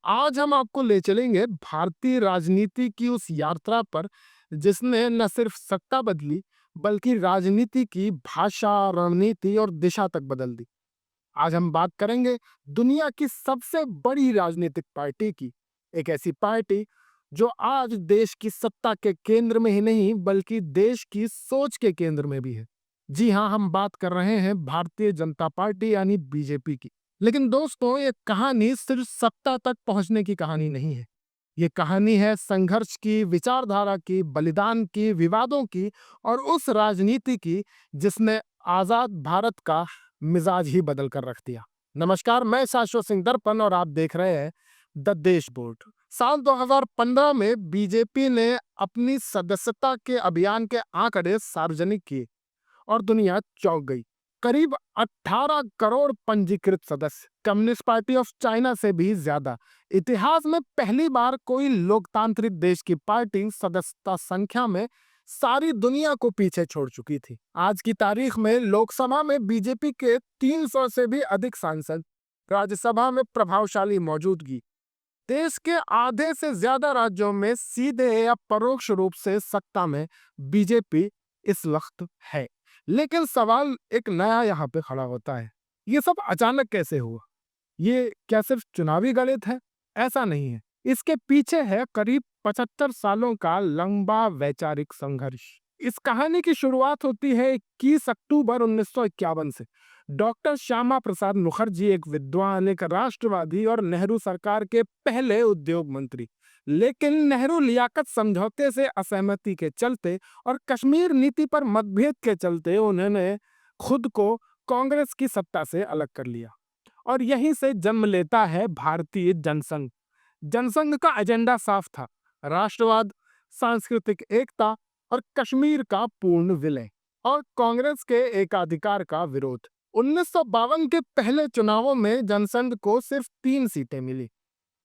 आज हम आपको ले चलेंगे भारतीय राजनीति की उस यात्रा पर जिसने न सिर्फ सत्ता बदली बल्कि राजनीति की भाषा, रणनीति और दिशा तक बदल दी। आज हम बात करेंगे दुनिया की सबसे बड़ी राजनीतिक पार्टी की, एक ऐसी पार्टी जो आज देश की सत्ता के केंद्र में ही नहीं बल्कि देश की सोच के केंद्र में भी है। जी हाँ, हम बात कर रहे हैं भारतीय जनता पार्टी यानी बीजेपी की। लेकिन दोस्तों, ये कहानी सिर्फ सत्ता तक पहुंचने की कहानी नहीं है। ये कहानी है संघर्ष की, विचारधारा की, बलिदान की, विवादों की और उस राजनीति की जिसने आजाद भारत का मिजाज ही बदल कर रख दिया। नमस्कार, मैं शाश्वत सिंह दर्पण और आप देख रहे हैं द देश बोर्ड। साल 2015 में बीजेपी ने अपनी सदस्यता के अभियान के आंकड़े सार्वजनिक किए और दुनिया चौंक गई। करीब 18 करोड़ पंजीकृत सदस्य, कम्युनिस्ट पार्टी ऑफ चाइना से भी ज्यादा। इतिहास में पहली बार कोई लोकतांत्रिक देश की पार्टी सदस्यता संख्या में सारी दुनिया को पीछे छोड़ चुकी थी। आज की तारीख में लोकसभा में बीजेपी के 300 से भी अधिक सांसद, राज्यसभा में प्रभावशाली मौजूदगी, देश के आधे से ज्यादा राज्यों में सीधे या परोक्ष रूप से सत्ता में बीजेपी इस वक्त है। लेकिन सवाल एक नया यहाँ पे खड़ा होता है, ये सब अचानक कैसे हुआ? ये क्या सिर्फ चुनावी गणित है? ऐसा नहीं है। इसके पीछे है करीब 75 सालों का लंबा वैचारिक संघर्ष। इस कहानी की शुरुआत होती है 21 अक्टूबर 1951 से। डॉक्टर श्यामा प्रसाद मुखर्जी एक विद्वान, एक राष्ट्रवादी और नेहरू सरकार के पहले उद्योग मंत्री। लेकिन नेहरू लियाकत समझौते से असहमति के चलते और कश्मीर नीति पर मतभेद के चलते उन्होंने खुद को कांग्रेस की सत्ता से अलग कर लिया और यहीं से जन्म लेता है भारतीय जनसंघ। जनसंघ का एजेंडा साफ था, राष्ट्रवाद, सांस्कृतिक एकता और कश्मीर का पूर्ण विलय और कांग्रेस के एकाधिकार का विरोध। 1952 के पहले चुनावों में जनसंघ को सिर्फ 3 सीटें मिली,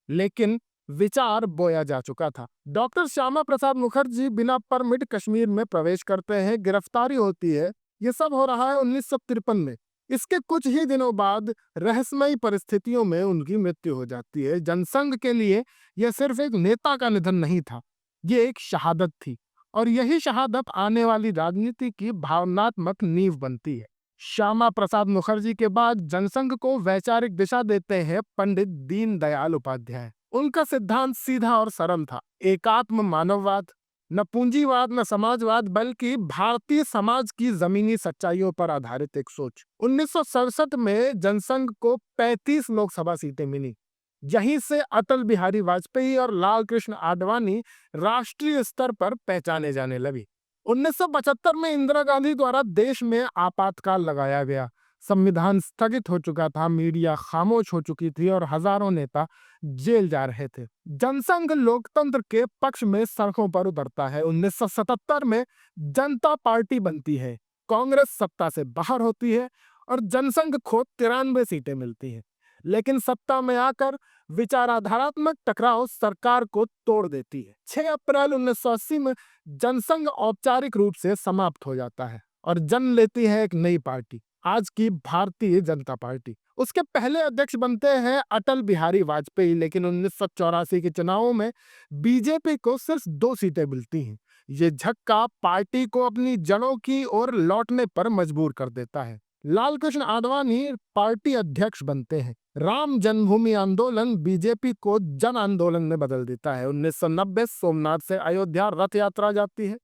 लेकिन विचार बोया जा चुका था। डॉक्टर श्यामा प्रसाद मुखर्जी बिना परमिट कश्मीर में प्रवेश करते हैं, गिरफ्तारी होती है। ये सब हो रहा है 1953 में। इसके कुछ ही दिनों बाद रहस्यमयी परिस्थितियों में उनकी मृत्यु हो जाती है। जनसंघ के लिए यह सिर्फ एक नेता का निधन नहीं था, ये एक शहादत थी और यही शहादत आने वाली राजनीति की भावनात्मक नींव बनती है। श्यामा प्रसाद मुखर्जी के बाद जनसंघ को वैचारिक दिशा देते हैं पंडित दीनदयाल उपाध्याय। उनका सिद्धांत सीधा और सरल था, एकात्म मानववाद, न पूंजीवाद न समाजवाद बल्कि भारतीय समाज की जमीनी सच्चाइयों पर आधारित एक सोच। 1967 में जनसंघ को 35 लोकसभा सीटें मिली। यहीं से अटल बिहारी वाजपेयी और लाल कृष्ण आडवाणी राष्ट्रीय स्तर पर पहचाने जाने लगे। 1975 में इंदिरा गांधी द्वारा देश में आपातकाल लगाया गया। संविधान स्थगित हो चुका था, मीडिया खामोश हो चुकी थी और हजारों नेता जेल जा रहे थे। जनसंघ लोकतंत्र के पक्ष में सड़कों पर उतरता है। 1977 में जनता पार्टी बनती है, कांग्रेस सत्ता से बाहर होती है और जनसंघ को 93 सीटें मिलती हैं। लेकिन सत्ता में आकर विचारधारात्मक टकराव सरकार को तोड़ देती है। 6 अप्रैल 1980 में जनसंघ औपचारिक रूप से समाप्त हो जाता है और जन्म लेती है एक नई पार्टी, आज की भारतीय जनता पार्टी। उसके पहले अध्यक्ष बनते हैं अटल बिहारी वाजपेयी, लेकिन 1984 के चुनावों में बीजेपी को सिर्फ 2 सीटें मिलती हैं। ये झटका पार्टी को अपनी जड़ों की ओर लौटने पर मजबूर कर देता है। लाल कृष्ण आडवाणी पार्टी अध्यक्ष बनते हैं। राम जन्मभूमि आंदोलन बीजेपी को जन आंदोलन में बदल देता है। 1990 सोमनाथ से अयोध्या रथ यात्रा जाती है।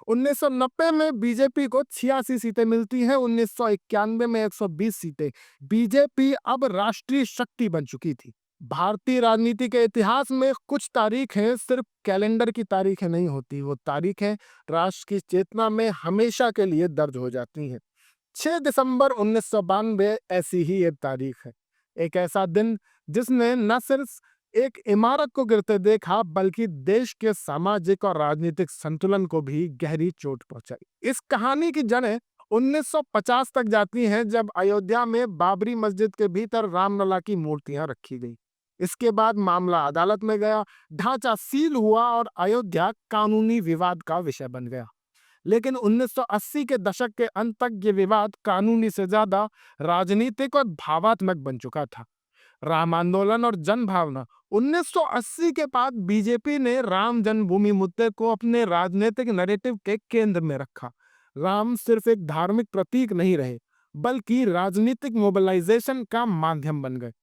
1990 में बीजेपी को 86 सीटें मिलती हैं। 1991 में 120 सीटें। बीजेपी अब राष्ट्रीय शक्ति बन चुकी थी। भारतीय राजनीति के इतिहास में कुछ तारीखें सिर्फ कैलेंडर की तारीखें नहीं होती, वो तारीखें राष्ट्र की चेतना में हमेशा के लिए दर्ज हो जाती हैं। 6 दिसंबर 1992 ऐसी ही एक तारीख है, एक ऐसा दिन जिसने न सिर्फ एक इमारत को गिरते देखा बल्कि देश के सामाजिक और राजनीतिक संतुलन को भी गहरी चोट पहुंचाई। इस कहानी की जड़ें 1950 तक जाती हैं, जब अयोध्या में बाबरी मस्जिद के भीतर रामलला की मूर्तियां रखी गई। इसके बाद मामला अदालत में गया, ढांचा सील हुआ और अयोध्या कानूनी विवाद का विषय बन गया। लेकिन 1980 के दशक के अंत तक ये विवाद कानूनी से ज्यादा राजनीतिक और भावात्मक बन चुका था। राम आंदोलन और जन भावना 1980 के बाद बीजेपी ने राम जन्मभूमि मुद्दे को अपने राजनीतिक नैरेटिव के केंद्र में रखा। राम सिर्फ एक धार्मिक प्रतीक नहीं रहे, बल्कि राजनीतिक मोबिलाइजेशन का माध्यम बन गए।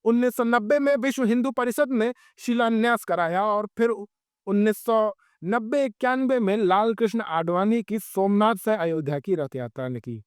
1990 में विश्व हिंदू परिषद ने शिलान्यास कराया और फिर 1990-91 में लाल कृष्ण आडवाणी की सोमनाथ से अयोध्या की रथ यात्रा निकली।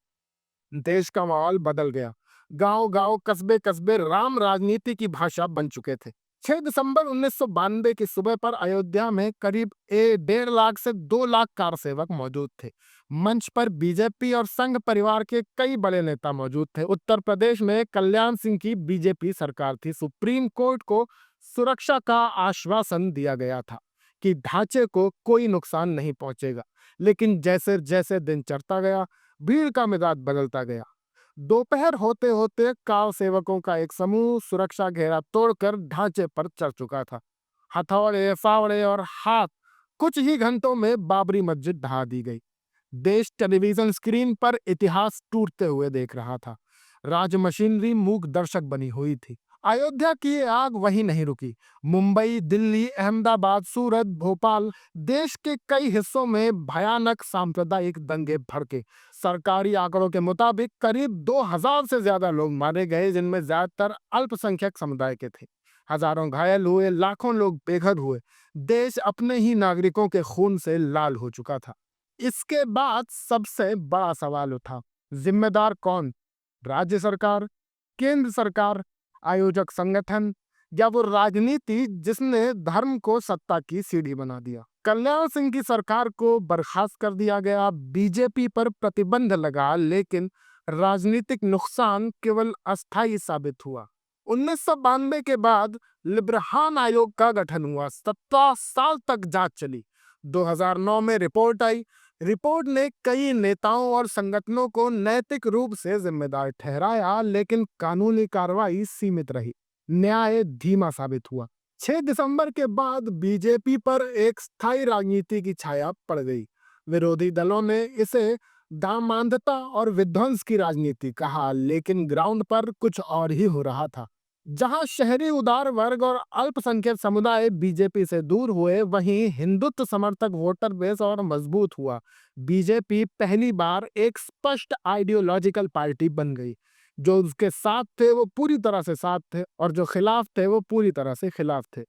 देश का माहौल बदल गया। गांव-गांव, कस्बे-कस्बे राम राजनीति की भाषा बन चुके थे। 6 दिसंबर 1992 की सुबह पर अयोध्या में करीब 1.5 लाख से 2 लाख कार सेवक मौजूद थे। मंच पर बीजेपी और संघ परिवार के कई बड़े नेता मौजूद थे। उत्तर प्रदेश में कल्याण सिंह की बीजेपी सरकार थी। सुप्रीम कोर्ट को सुरक्षा का आश्वासन दिया गया था कि ढांचे को कोई नुकसान नहीं पहुंचेगा। लेकिन जैसे जैसे दिन चढ़ता गया, भीड़ का मिजाज बदलता गया। दोपहर होते होते कार सेवकों का एक समूह सुरक्षा घेरा तोड़कर ढांचे पर चढ़ चुका था। हथौड़े, फावड़े और हाथ कुछ ही घंटों में बाबरी मस्जिद ढहा दी गई। देश टेलीविजन स्क्रीन पर इतिहास टूटते हुए देख रहा था। राज मशीनरी मूक दर्शक बनी हुई थी। अयोध्या की आग वहीं नहीं रुकी। मुंबई, दिल्ली, अहमदाबाद, सूरत, भोपाल, देश के कई हिस्सों में भयानक सांप्रदायिक दंगे भड़के। सरकारी आंकड़ों के मुताबिक करीब 2000 से ज्यादा लोग मारे गए, जिनमें ज्यादातर अल्पसंख्यक समुदाय के थे। हजारों घायल हुए, लाखों लोग बेघर हुए। देश अपने ही नागरिकों के खून से लाल हो चुका था। इसके बाद सबसे बड़ा सवाल उठा, जिम्मेदार कौन? राज्य सरकार, केंद्र सरकार, आयोजक संगठन, या वो राजनीति जिसने धर्म को सत्ता की सीढ़ी बना दिया? कल्याण सिंह की सरकार को बर्खास्त कर दिया गया, बीजेपी पर प्रतिबंध लगा, लेकिन राजनीतिक नुकसान केवल अस्थायी साबित हुआ। 1992 के बाद लिब्रहान आयोग का गठन हुआ। 17 साल तक जांच चली। 2009 में रिपोर्ट आई। रिपोर्ट ने कई नेताओं और संगठनों को नैतिक रूप से जिम्मेदार ठहराया, लेकिन कानूनी कार्रवाई सीमित रही। न्याय धीमा साबित हुआ। 6 दिसंबर के बाद बीजेपी पर एक स्थायी राजनीति की छाया पड़ गई। विरोधी दलों ने इसे दामांधता और विध्वंस की राजनीति कहा, लेकिन ग्राउंड पर कुछ और ही हो रहा था। जहां शहरी उदार वर्ग और अल्पसंख्यक समुदाय बीजेपी से दूर हुए, वहीं हिंदुत्व समर्थक वोटर बेस और मजबूत हुआ। बीजेपी पहली बार एक स्पष्ट आइडियोलॉजिकल पार्टी बन गई। जो उसके साथ थे वो पूरी तरह से साथ थे, और जो खिलाफ थे वो पूरी तरह से खिलाफ थे।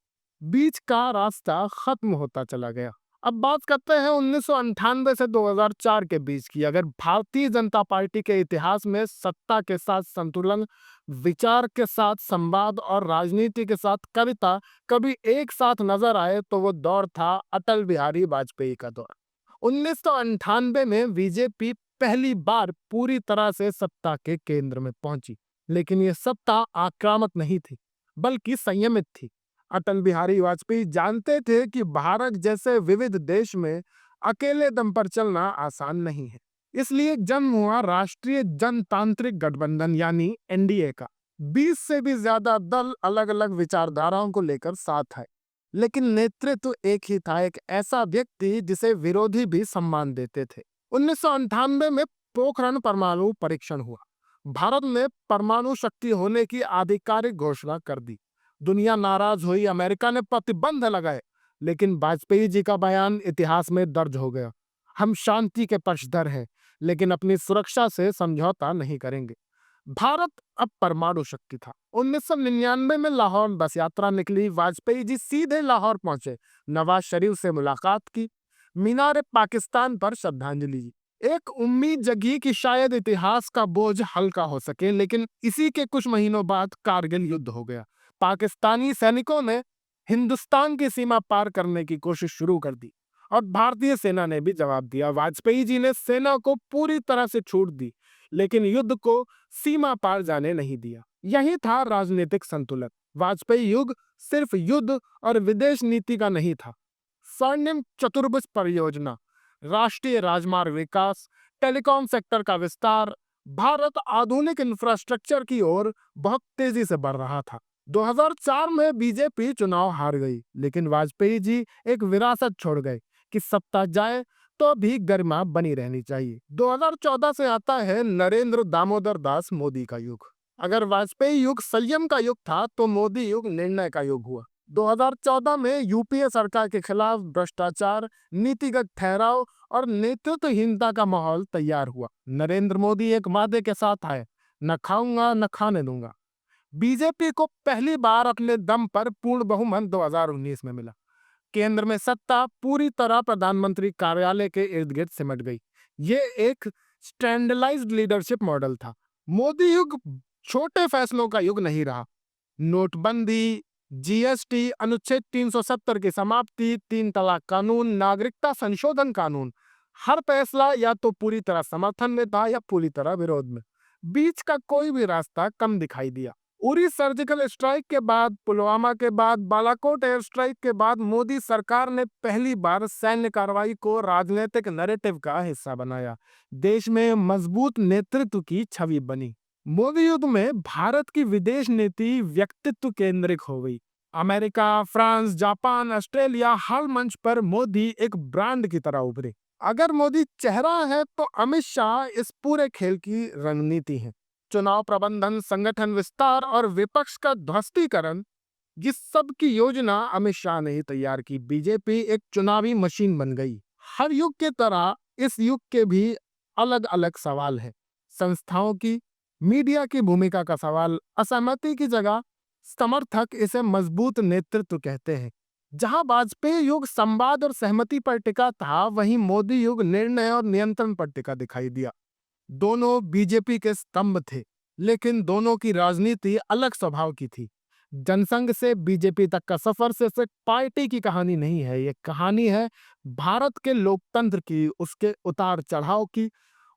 बीच का रास्ता खत्म होता चला गया। अब बात करते हैं 1998 से 2004 के बीच की। अगर भारतीय जनता पार्टी के इतिहास में सत्ता के साथ संतुलन, विचार के साथ संवाद और राजनीति के साथ कविता कभी एक साथ नजर आए, तो वो दौर था अटल बिहारी वाजपेयी का दौर। 1998 में बीजेपी पहली बार पूरी तरह से सत्ता के केंद्र में पहुंची, लेकिन ये सत्ता आक्रामक नहीं थी, बल्कि संयमित थी। अटल बिहारी वाजपेयी जानते थे कि भारत जैसे विविध देश में अकेले दम पर चलना आसान नहीं है। इसलिए जन्म हुआ राष्ट्रीय जनतांत्रिक गठबंधन यानी एनडीए का। 20 से भी ज्यादा दल अलग अलग विचारधाराओं को लेकर साथ आए, लेकिन नेतृत्व एक ही था, एक ऐसा व्यक्ति जिसे विरोधी भी सम्मान देते थे। 1998 में पोखरण परमाणु परीक्षण हुआ। भारत ने परमाणु शक्ति होने की आधिकारिक घोषणा कर दी। दुनिया नाराज हुई, अमेरिका ने प्रतिबंध लगाए, लेकिन वाजपेयी जी का बयान इतिहास में दर्ज हो गया। हम शांति के पक्षधर हैं, लेकिन अपनी सुरक्षा से समझौता नहीं करेंगे। भारत अब परमाणु शक्ति था। 1999 में लाहौर बस यात्रा निकली। वाजपेयी जी सीधे लाहौर पहुंचे, नवाज शरीफ से मुलाकात की, मीनार पाकिस्तान पर श्रद्धांजलि दी। एक उम्मीद जगी कि शायद इतिहास का बोझ हल्का हो सके, लेकिन इसी के कुछ महीनों बाद कारगिल युद्ध हो गया। पाकिस्तानी सैनिकों ने हिंदुस्तान की सीमा पार करने की कोशिश शुरू कर दी, और भारतीय सेना ने भी जवाब दिया। वाजपेयी जी ने सेना को पूरी तरह से छूट दी, लेकिन युद्ध को सीमा पार जाने नहीं दिया। यही था राजनीतिक संतुलन। वाजपेयी युग सिर्फ युद्ध और विदेश नीति का नहीं था। स्वर्णिम चतुर्भुज परियोजना, राष्ट्रीय राजमार्ग विकास, टेलीकॉम सेक्टर का विस्तार, भारत आधुनिक इंफ्रास्ट्रक्चर की ओर बहुत तेजी से बढ़ रहा था। 2004 में बीजेपी चुनाव हार गई, लेकिन वाजपेयी जी एक विरासत छोड़ गए कि सत्ता जाए तो भी गरिमा बनी रहनी चाहिए। 2014 से आता है नरेंद्र दामोदर दास मोदी का युग। अगर वाजपेयी युग संयम का युग था, तो मोदी युग निर्णय का युग हुआ। 2014 में यूपीए सरकार के खिलाफ भ्रष्टाचार, नीतिगत ठहराव और नेतृत्वहीनता का माहौल तैयार हुआ। नरेंद्र मोदी एक वादे के साथ आए, न खाऊंगा न खाने दूंगा। बीजेपी को पहली बार अपने दम पर पूर्ण बहुमत 2019 में मिला। केंद्र में सत्ता पूरी तरह प्रधानमंत्री कार्यालय के इर्द गिर्द सिमट गई। ये एक स्टैंडर्डाइज्ड लीडरशिप मॉडल था। मोदी युग छोटे फैसलों का युग नहीं रहा। नोटबंदी, जीएसटी, अनुच्छेद 370 की समाप्ति, 3 तलाक कानून, नागरिकता संशोधन कानून, हर फैसला या तो पूरी तरह समर्थन में था या पूरी तरह विरोध में। बीच का कोई भी रास्ता कम दिखाई दिया। उरी सर्जिकल स्ट्राइक के बाद, पुलवामा के बाद, बालाकोट एयर स्ट्राइक के बाद मोदी सरकार ने पहली बार सैन्य कार्रवाई को राजनीतिक नैरेटिव का हिस्सा बनाया। देश में मजबूत नेतृत्व की छवि बनी। मोदी युग में भारत की विदेश नीति व्यक्तित्व केंद्रित हो गई। अमेरिका, फ्रांस, जापान, ऑस्ट्रेलिया, हर मंच पर मोदी एक ब्रांड की तरह उभरे। अगर मोदी चेहरा है तो अमित शाह इस पूरे खेल की रणनीति है। चुनाव प्रबंधन, संगठन विस्तार और विपक्ष का ध्वस्तीकरण, ये सब की योजना अमित शाह ने ही तैयार की। बीजेपी एक चुनावी मशीन बन गई। हर युग के तरह इस युग के भी अलग अलग सवाल है। संस्थाओं की, मीडिया की भूमिका का सवाल। असहमति की जगह समर्थक इसे मजबूत नेतृत्व कहते हैं। जहां वाजपेयी युग संवाद और सहमति पर टिका था, वहीं मोदी युग निर्णय और नियंत्रण पर टिका दिखाई दिया। दोनों बीजेपी के स्तंभ थे, लेकिन दोनों की राजनीति अलग स्वभाव की थी। जनसंघ से बीजेपी तक का सफर सिर्फ एक पार्टी की कहानी नहीं है, ये कहानी है भारत के लोकतंत्र की, उसके उतार चढ़ाव की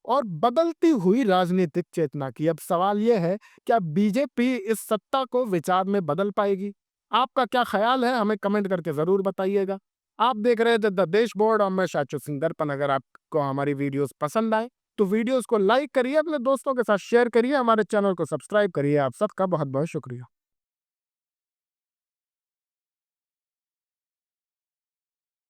और बदलती हुई राजनीतिक चेतना की। अब सवाल यह है, क्या बीजेपी इस सत्ता को विचार में बदल पाएगी? आपका क्या ख्याल है, हमें कमेंट करके जरूर बताइएगा। आप देख रहे थे द देश बोर्ड और मैं शाचू सिंह दर्पण। अगर आपको हमारी वीडियोस पसंद आए तो वीडियोस को लाइक करिए, अपने दोस्तों के साथ शेयर करिए, हमारे चैनल को सब्सक्राइब करिए। आप सबका बहुत बहुत शुक्रिया।